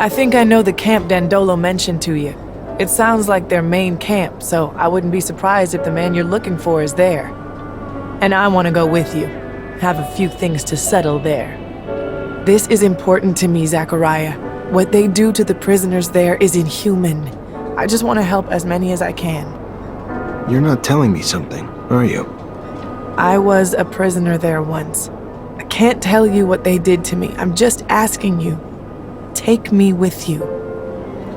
I think I know the camp Dandolo mentioned to you. It sounds like their main camp, so I wouldn't be surprised if the man you're looking for is there. And I want to go with you. Have a few things to settle there. This is important to me, Zachariah. What they do to the prisoners there is inhuman. I just want to help as many as I can. You're not telling me something, are you? I was a prisoner there once. I can't tell you what they did to me. I'm just asking you. Take me with you.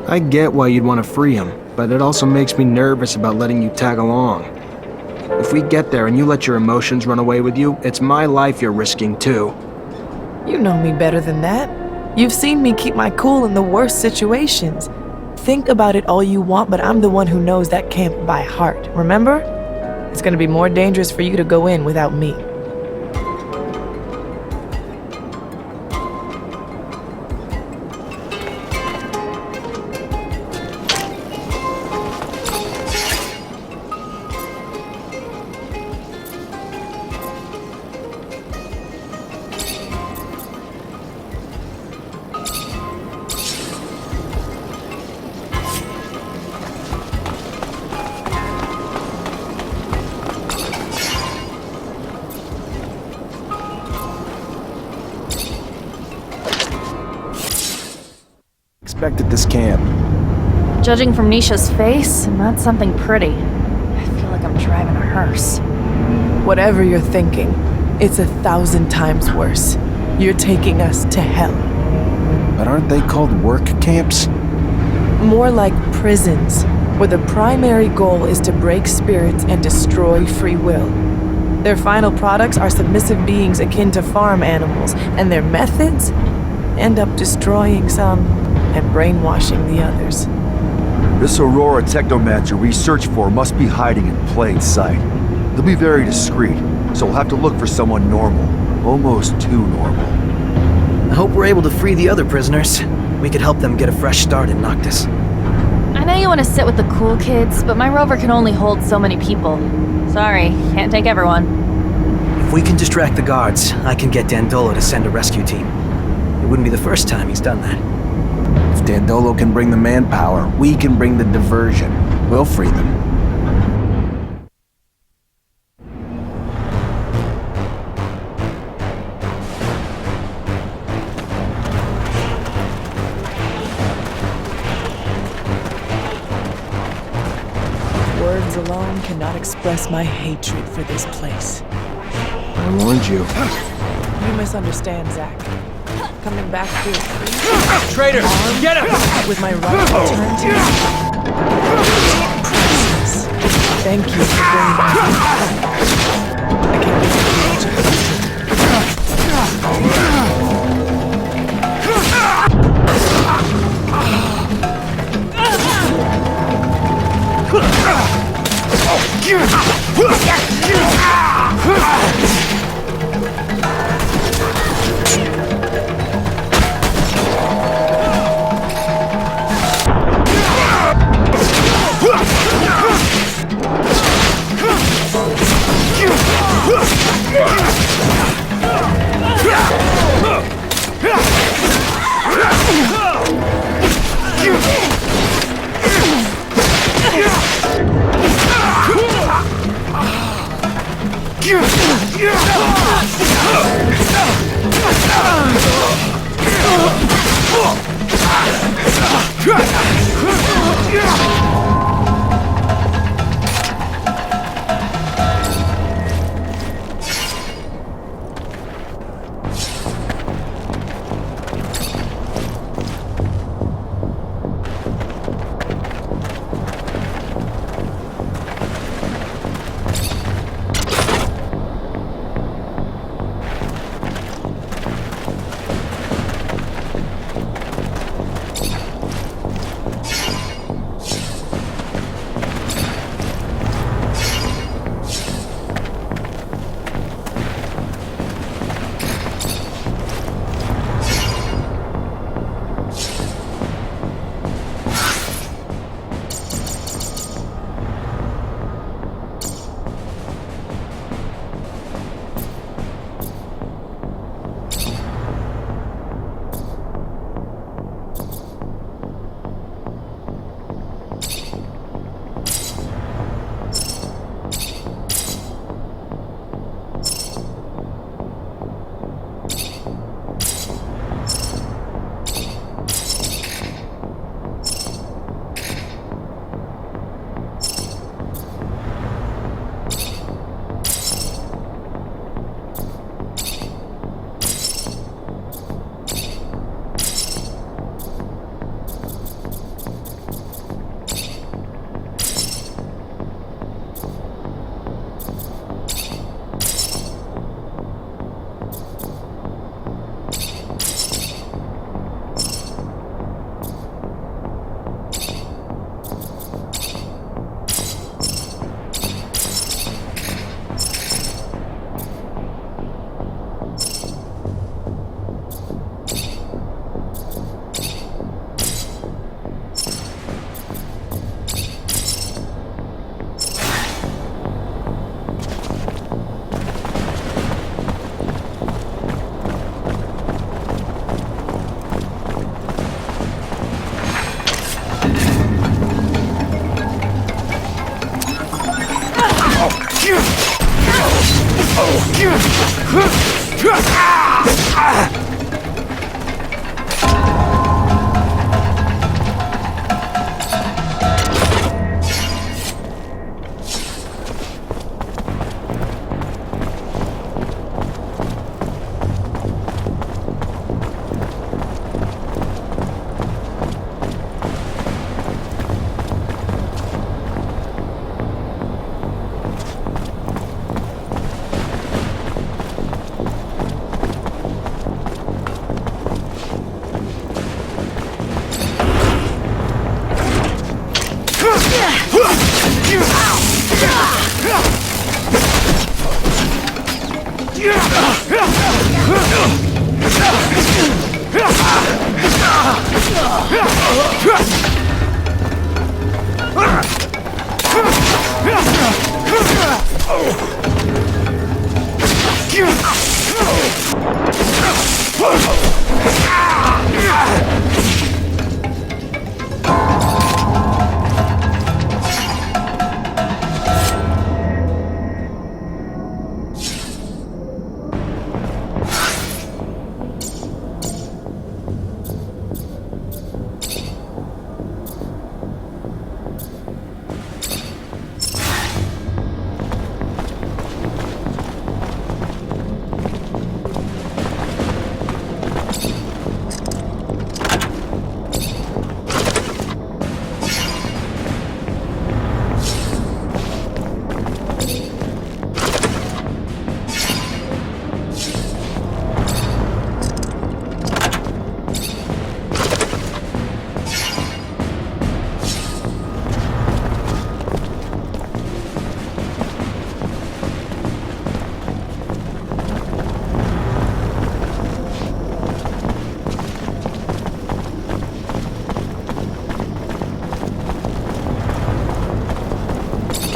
I get why you'd want to free him, but it also makes me nervous about letting you tag along. If we get there and you let your emotions run away with you, it's my life you're risking too. You know me better than that. You've seen me keep my cool in the worst situations. Think about it all you want, but I'm the one who knows that camp by heart, remember? It's gonna be more dangerous for you to go in without me. Expected this camp. Judging from Nisha's face, not something pretty. I feel like I'm driving a hearse. Whatever you're thinking, it's 1,000 times worse. You're taking us to hell. But aren't they called work camps? More like prisons, where the primary goal is to break spirits and destroy free will. Their final products are submissive beings akin to farm animals, and their methods end up destroying some and brainwashing the others. This Aurora Technomancer we search for must be hiding in plain sight. They'll be very discreet, so we'll have to look for someone normal. Almost too normal. I hope we're able to free the other prisoners. We could help them get a fresh start in Noctis. I know you want to sit with the cool kids, but my rover can only hold so many people. Sorry, can't take everyone. If we can distract the guards, I can get Dandolo to send a rescue team. It wouldn't be the first time he's done that. If Dandolo can bring the manpower, we can bring the diversion. We'll free them. Words alone cannot express my hatred for this place. I warned you. You misunderstand, Zach. Coming back here free. Traitor! Get him! With my right to turn to you. Priceless. Thank you for bringing me here. I can't believe you.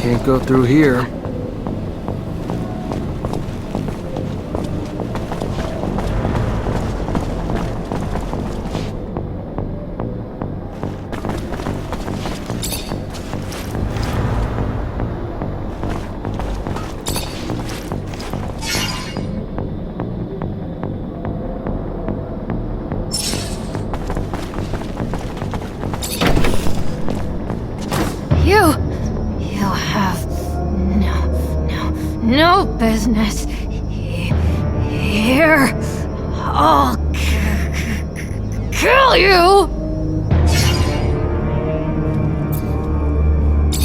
Can't go through here. You have no business here. I'll kill you!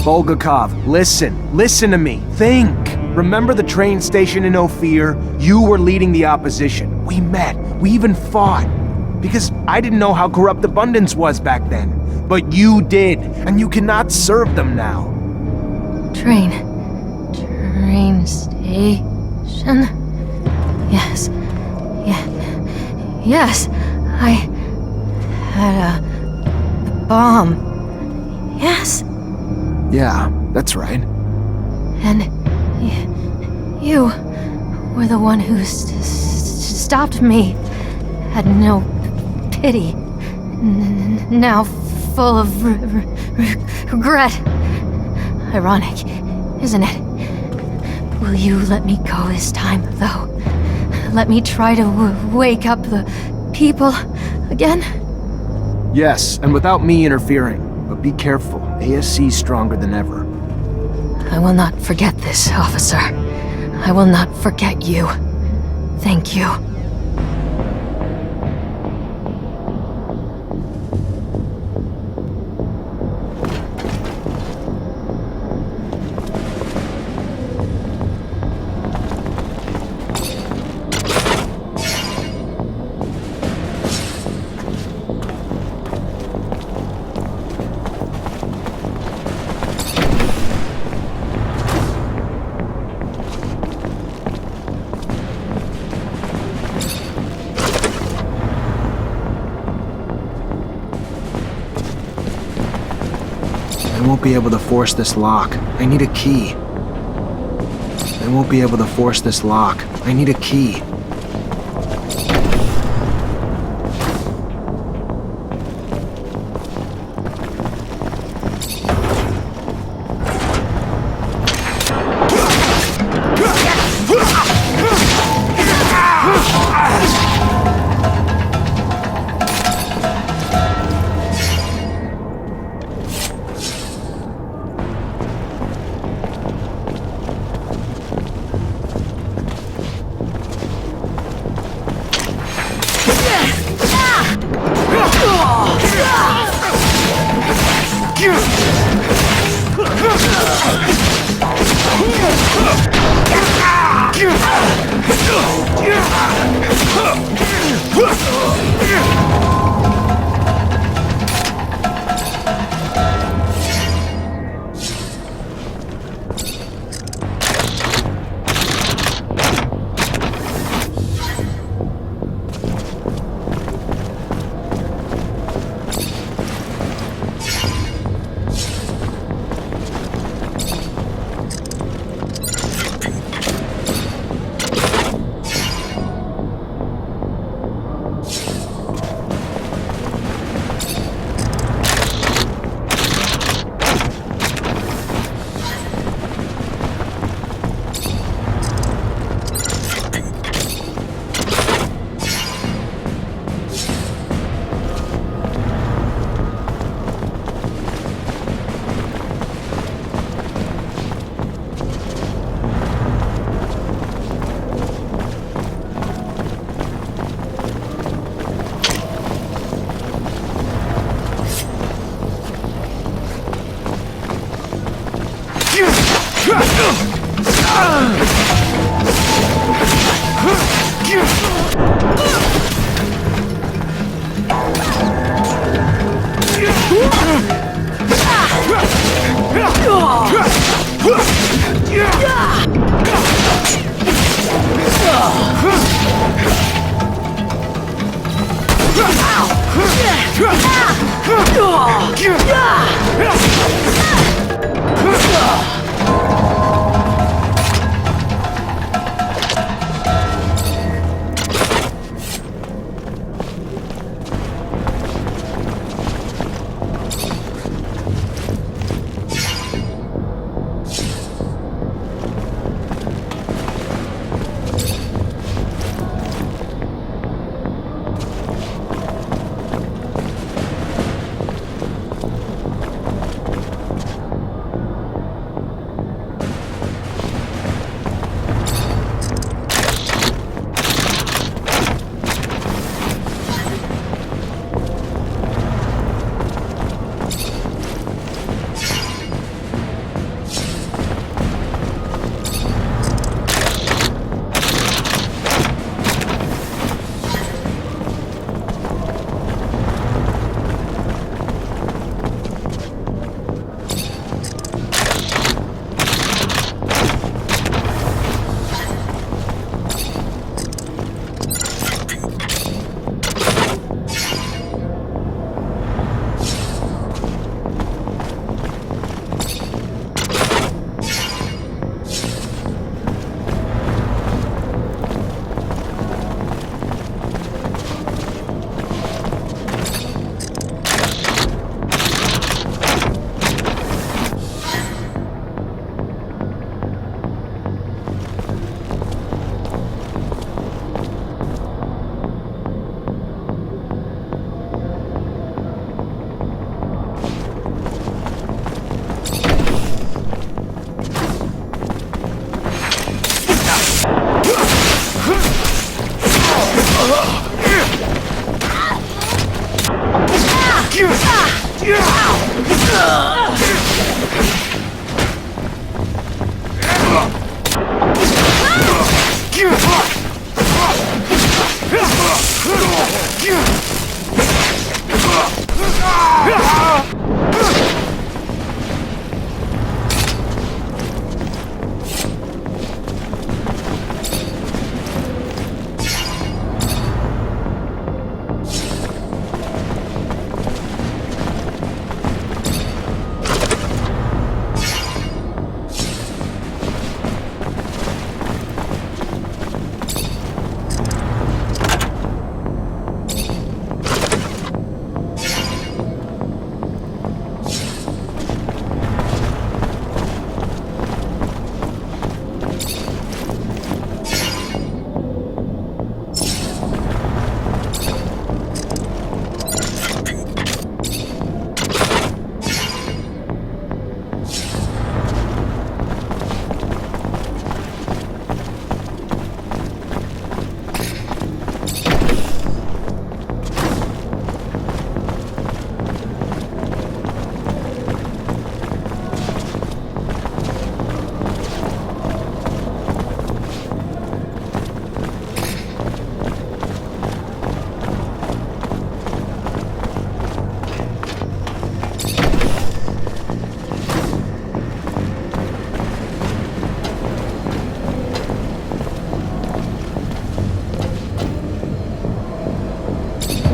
Bulgakov, listen to me. Think. Remember the train station in Ophir? You were leading the opposition. We met. We even fought. Because I didn't know how corrupt Abundance was back then. But you did, and you cannot serve them now. Train station? Yes. Yes. I had a bomb. Yes. Yeah, that's right. And you were the one who stopped me. Had no pity. Now full of regret. Ironic, isn't it? Will you let me go this time, though? Let me try to wake up the people again? Yes, and without me interfering. But be careful. ASC's stronger than ever. I will not forget this, officer. I will not forget you. Thank you. I won't be able to force this lock. I need a key. I won't be able to force this lock. I need a key.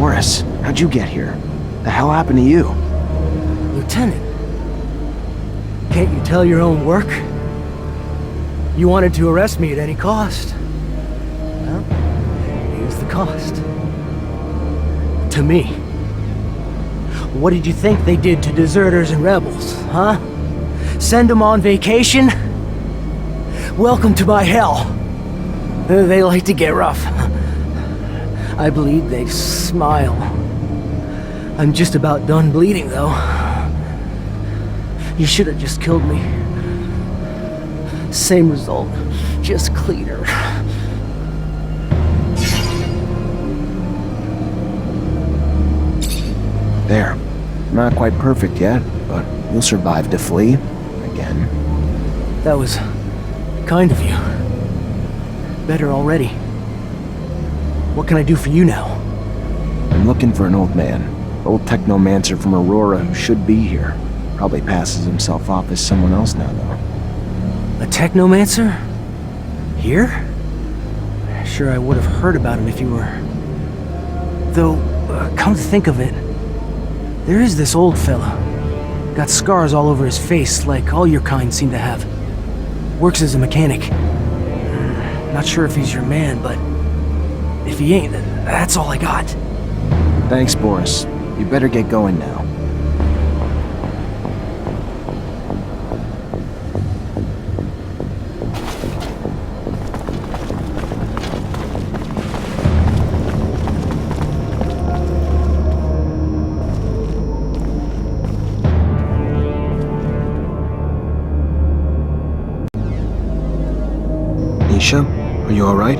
Morris, how'd you get here? The hell happened to you? Lieutenant, can't you tell your own work? You wanted to arrest me at any cost. Well, here's the cost. To me. What did you think they did to deserters and rebels, huh? Send them on vacation? Welcome to my hell. They like to get rough. I bleed, they smile. I'm just about done bleeding, though. You should have just killed me. Same result, just cleaner. There. Not quite perfect yet, but you'll survive to flee. Again. That was kind of you. Better already. What can I do for you now? I'm looking for an old man. Old Technomancer from Aurora who should be here. Probably passes himself off as someone else now, though. A Technomancer? Here? Sure, I would have heard about him if you were... Though, come to think of it, there is this old fella. Got scars all over his face, like all your kind seem to have. Works as a mechanic. Not sure if he's your man, but if he ain't, that's all I got. Thanks, Boris. You better get going now. Nisha, are you alright?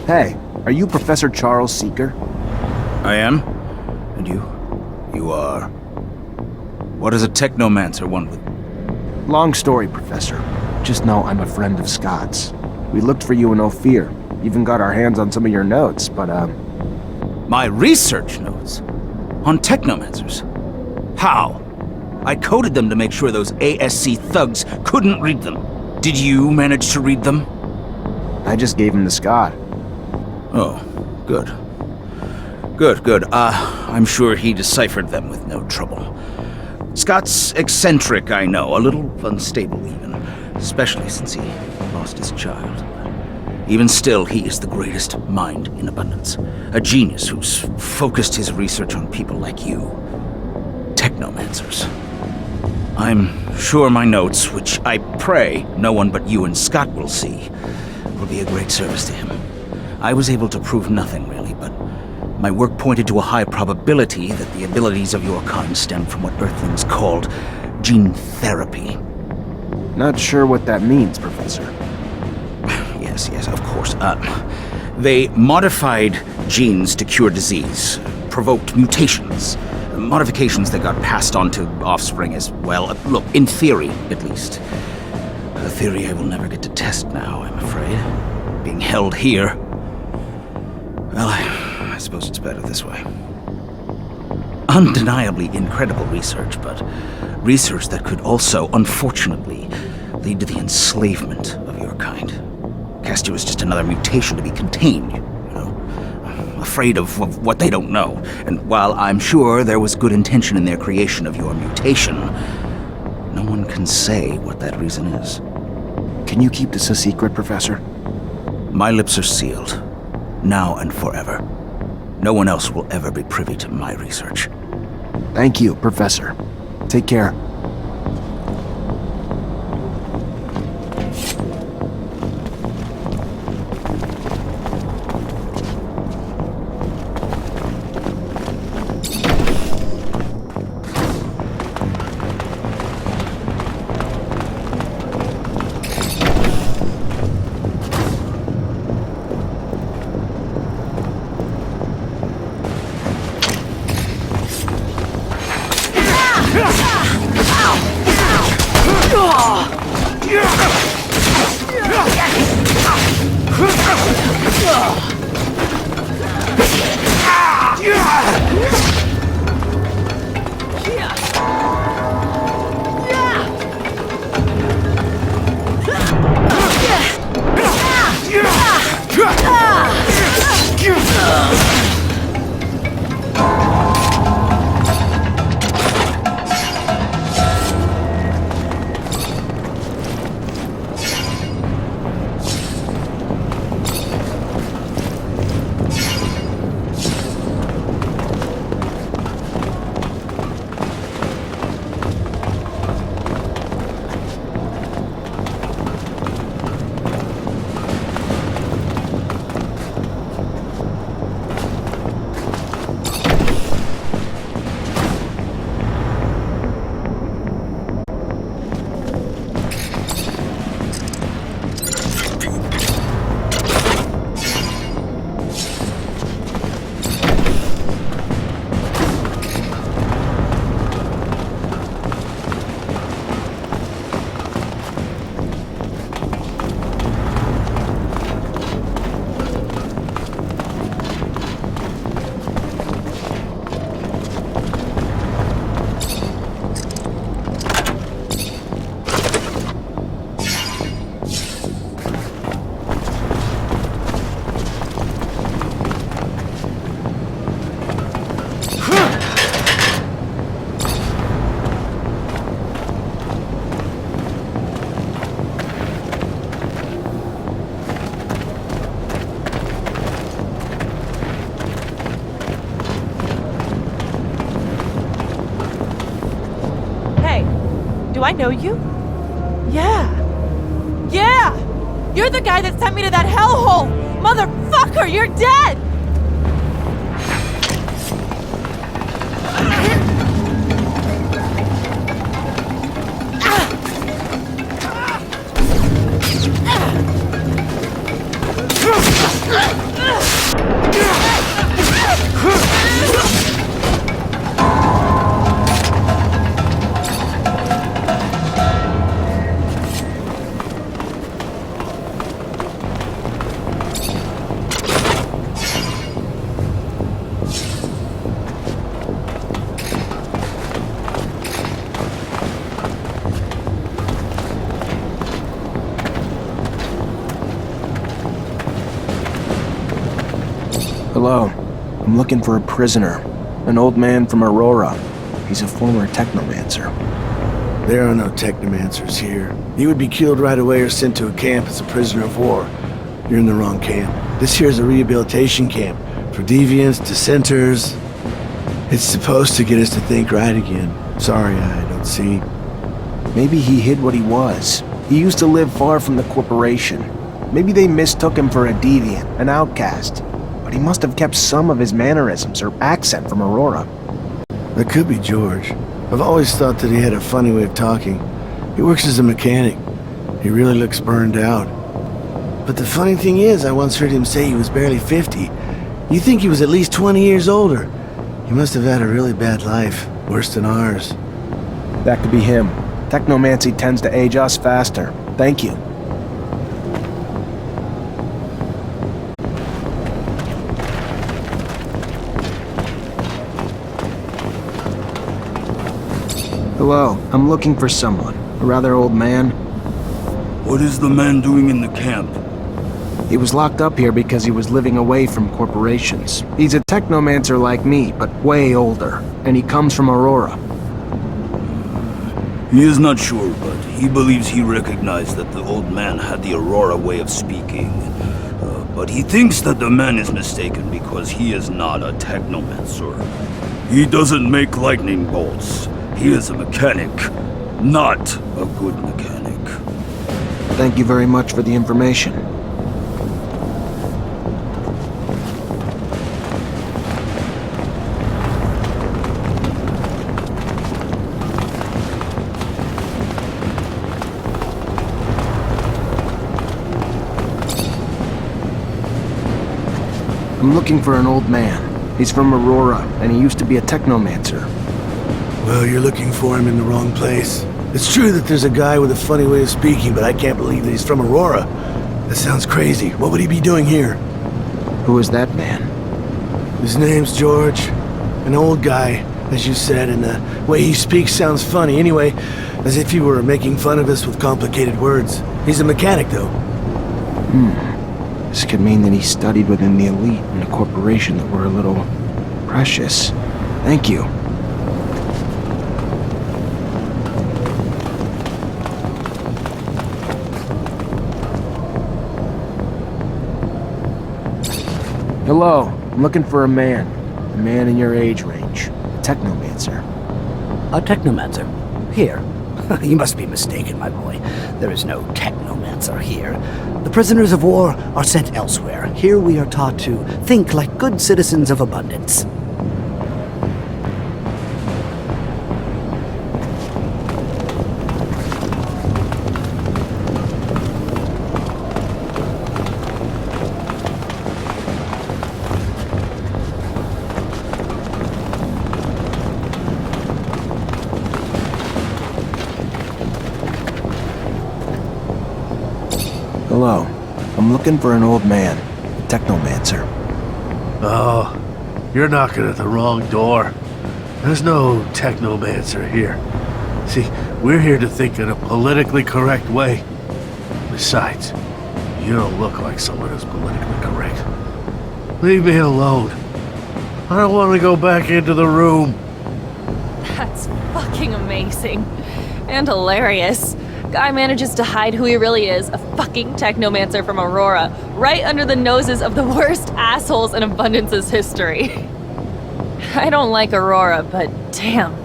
Hey, are you Professor Charles Seeker? I am? And you? You are? What does a Technomancer want with... Long story, Professor. Just know I'm a friend of Scott's. We looked for you in Ophir. Even got our hands on some of your notes, but, My research notes? On Technomancers? How? I coded them to make sure those ASC thugs couldn't read them. Did you manage to read them? I just gave him to Scott. Oh, good. Good. I'm sure he deciphered them with no trouble. Scott's eccentric, I know, a little unstable even, especially since he lost his child. Even still, he is the greatest mind in abundance. A genius who's focused his research on people like you. Technomancers. I'm sure my notes, which I pray no one but you and Scott will see, will be a great service to him. I was able to prove nothing, really, but my work pointed to a high probability that the abilities of your kind stem from what Earthlings called gene therapy. Not sure what that means, Professor. Yes, of course. They modified genes to cure disease, provoked mutations, modifications that got passed on to offspring as well. Look, in theory, at least. A theory I will never get to test now, I'm afraid. Being held here. Well, I suppose it's better this way. Undeniably incredible research, but research that could also, unfortunately, lead to the enslavement of your kind. Cast you as just another mutation to be contained, you know? Afraid of what they don't know. And while I'm sure there was good intention in their creation of your mutation, no one can say what that reason is. Can you keep this a secret, Professor? My lips are sealed. Now and forever. No one else will ever be privy to my research. Thank you, Professor. Take care. Do I know you? Yeah. Yeah! You're the guy that sent me to that hellhole! Motherfucker, you're dead! Hello. I'm looking for a prisoner. An old man from Aurora. He's a former technomancer. There are no technomancers here. You would be killed right away or sent to a camp as a prisoner of war. You're in the wrong camp. This here is a rehabilitation camp for deviants, dissenters. It's supposed to get us to think right again. Sorry, I don't see. Maybe he hid what he was. He used to live far from the corporation. Maybe they mistook him for a deviant, an outcast. But he must have kept some of his mannerisms or accent from Aurora. That could be George. I've always thought that he had a funny way of talking. He works as a mechanic. He really looks burned out. But the funny thing is, I once heard him say he was barely 50. You think he was at least 20 years older. He must have had a really bad life, worse than ours. That could be him. Technomancy tends to age us faster. Thank you. Hello, I'm looking for someone. A rather old man. What is the man doing in the camp? He was locked up here because he was living away from corporations. He's a technomancer like me, but way older. And he comes from Aurora. He is not sure, but he believes he recognized that the old man had the Aurora way of speaking. But he thinks that the man is mistaken because he is not a technomancer. He doesn't make lightning bolts. He is a mechanic, not a good mechanic. Thank you very much for the information. I'm looking for an old man. He's from Aurora, and he used to be a technomancer. Well, you're looking for him in the wrong place. It's true that there's a guy with a funny way of speaking, but I can't believe that he's from Aurora. That sounds crazy. What would he be doing here? Who is that man? His name's George. An old guy, as you said, and the way he speaks sounds funny. Anyway, as if he were making fun of us with complicated words. He's a mechanic, though. This could mean that he studied within the elite in a corporation that were a little precious. Thank you. Hello, I'm looking for a man in your age range, a technomancer. A technomancer? Here. You must be mistaken, my boy. There is no technomancer here. The prisoners of war are sent elsewhere. Here we are taught to think like good citizens of abundance. Hello, I'm looking for an old man, a technomancer. Oh, you're knocking at the wrong door. There's no technomancer here. See, we're here to think in a politically correct way. Besides, you don't look like someone who's politically correct. Leave me alone. I don't want to go back into the room. That's fucking amazing. And hilarious. Guy manages to hide who he really is, a fucking technomancer from Aurora, right under the noses of the worst assholes in Abundance's history. I don't like Aurora, but damn,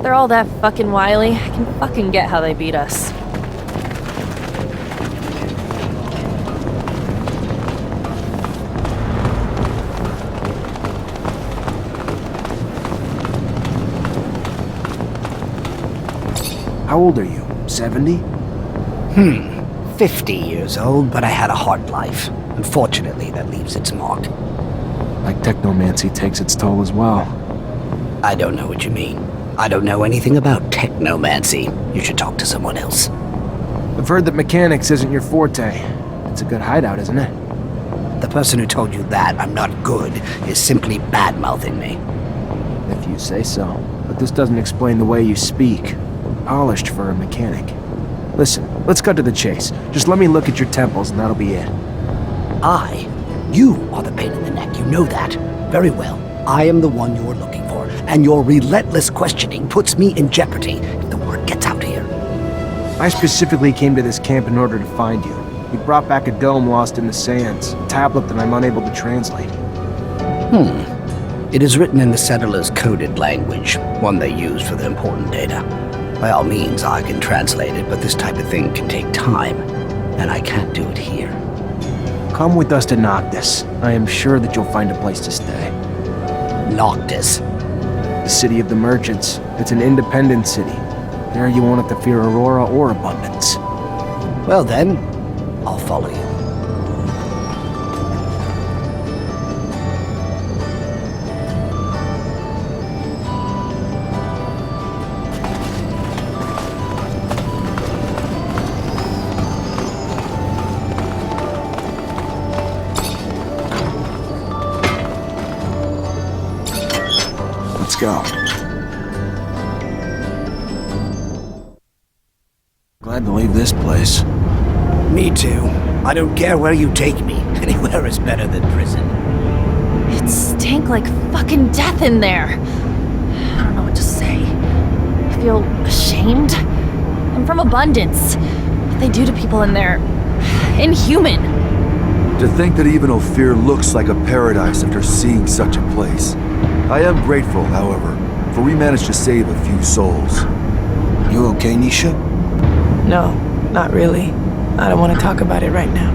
they're all that fucking wily, I can fucking get how they beat us. How old are you? 70? 50 years old, but I had a hard life. Unfortunately, that leaves its mark. Like technomancy takes its toll as well. I don't know what you mean. I don't know anything about technomancy. You should talk to someone else. I've heard that mechanics isn't your forte. It's a good hideout, isn't it? The person who told you that I'm not good is simply bad-mouthing me. If you say so. But this doesn't explain the way you speak. Polished for a mechanic. Listen, let's cut to the chase. Just let me look at your temples and that'll be it. You are the pain in the neck, you know that. Very well. I am the one you're looking for, and your relentless questioning puts me in jeopardy if the word gets out here. I specifically came to this camp in order to find you. You brought back a dome lost in the sands, a tablet that I'm unable to translate. It is written in the settlers' coded language, one they use for the important data. By all means, I can translate it, but this type of thing can take time, and I can't do it here. Come with us to Noctis. I am sure that you'll find a place to stay. Noctis. The city of the merchants. It's an independent city. There you won't have to fear Aurora or Abundance. Well then, I'll follow you. Let's go. Glad to leave this place. Me too. I don't care where you take me. Anywhere is better than prison. It stank like fucking death in there. I don't know what to say. I feel ashamed. I'm from Abundance. What they do to people in there... inhuman. To think that even Ophir looks like a paradise after seeing such a place. I am grateful, however, for we managed to save a few souls. You okay, Nisha? No, not really. I don't want to talk about it right now.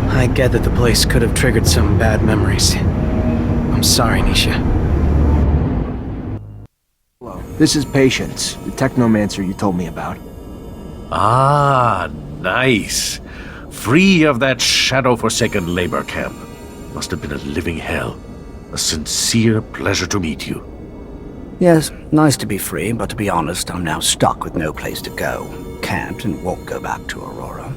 I get that the place could have triggered some bad memories. I'm sorry, Nisha. Hello. This is Patience, the technomancer you told me about. Ah, nice. Free of that shadow-forsaken labor camp. Must have been a living hell. A sincere pleasure to meet you. Yes, nice to be free, but to be honest, I'm now stuck with no place to go. Can't and won't go back to Aurora.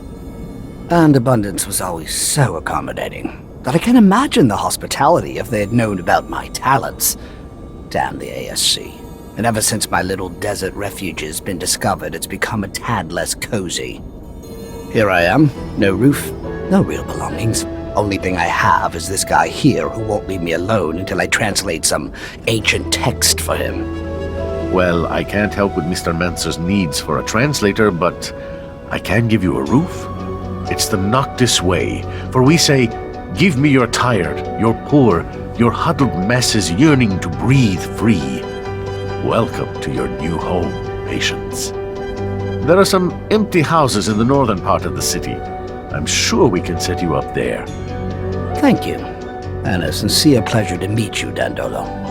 And Abundance was always so accommodating that I can't imagine the hospitality if they had known about my talents. Damn the ASC. And ever since my little desert refuge has been discovered, it's become a tad less cozy. Here I am, no roof, no real belongings. Only thing I have is this guy here who won't leave me alone until I translate some ancient text for him. Well, I can't help with Mr. Mancer's needs for a translator, but I can give you a roof. It's the Noctis way, for we say, give me your tired, your poor, your huddled masses yearning to breathe free. Welcome to your new home, Patience. There are some empty houses in the northern part of the city. I'm sure we can set you up there. Thank you, and a sincere pleasure to meet you, Dandolo.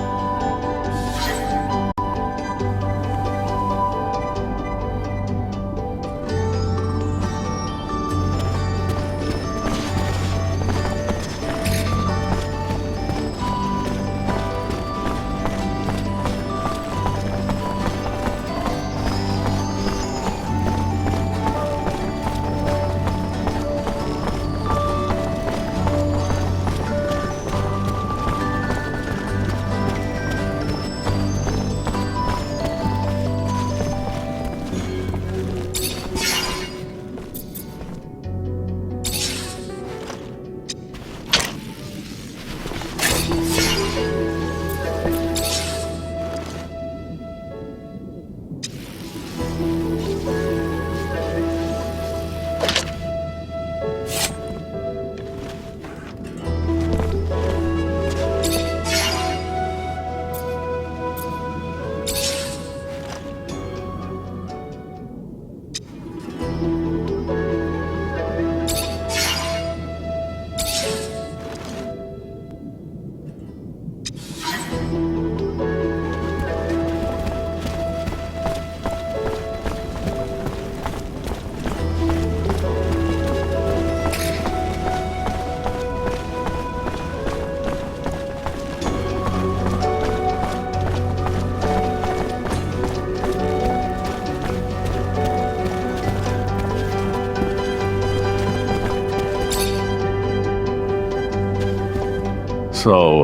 So,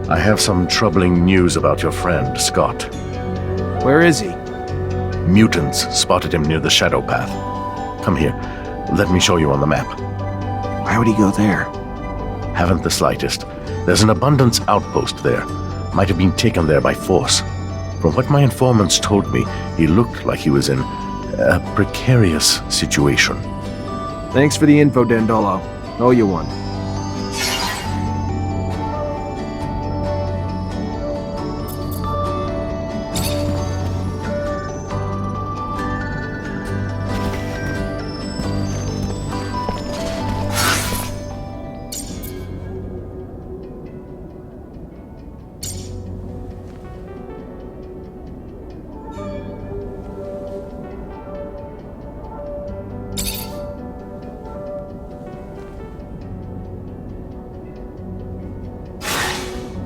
I have some troubling news about your friend, Scott. Where is he? Mutants spotted him near the Shadow Path. Come here. Let me show you on the map. Why would he go there? Haven't the slightest. There's an abundance outpost there. Might have been taken there by force. From what my informants told me, he looked like he was in a precarious situation. Thanks for the info, Dandolo. Owe you one.